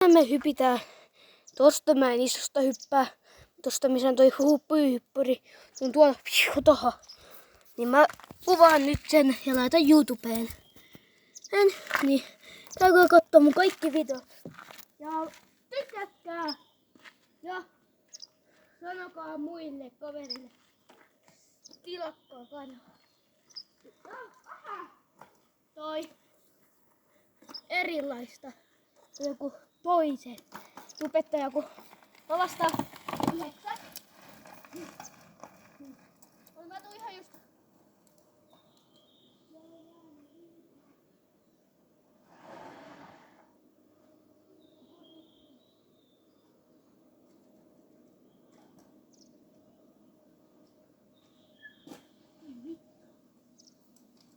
Me hypitään. Tosta mä en isosta hyppää. Tosta missä on toi pyyhyppyri. Sun tuolla tohon. Niin mä kuvaan nyt sen ja laitan YouTubeen. Niin käykää kattoo mun kaikki videot. Ja tykätkää. Ja sanokaa muille kaverille. Tilakkaa kanava. Toi erilaista. Joku toisen. Tupettaa joku. Mä vastaan 9. Mä tuun ihan just.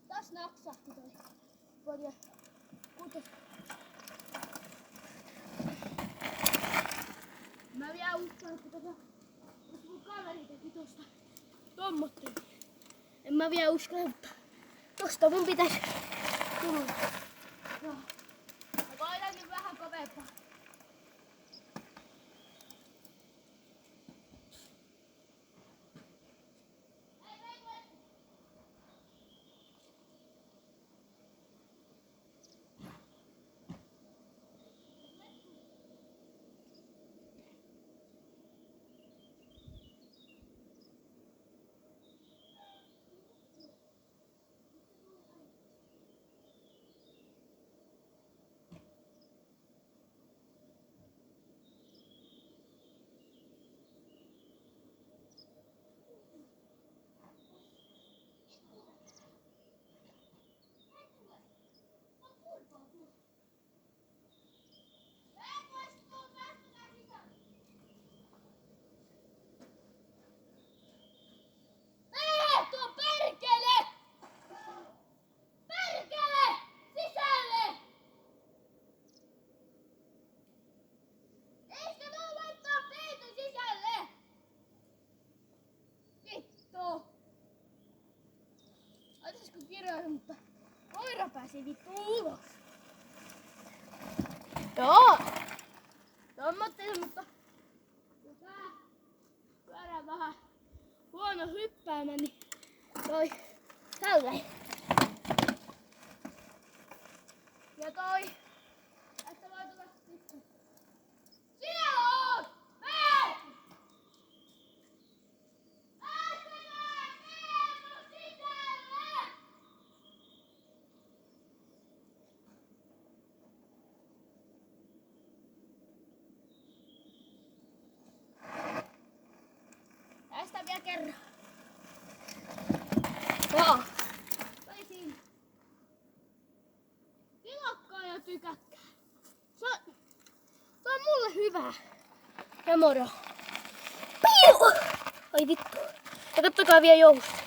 Taas naksahti toi. Voidaan kutos. Mä vielä uskon, että mun kaveri teki tosta tommottiin. En mä vielä usko, mutta tosta mun pitäis tulla. Joo. Mä koitan nyt vähän kovempaa. Mutta koira pääsi vittu ulos. Joo. Tommottiin, mutta kun tää pyörää vähän huono hyppäämä, niin toi tälleen. Ja toi, että voi tulla sitten. Siellä on! Mene! Tästä vielä kerran. Joo. Tai siinä. Tilakkaa ja tykätkää. Se on mulle hyvä. Ja moro. Ai vittu. Ja kattokaa vielä jousta.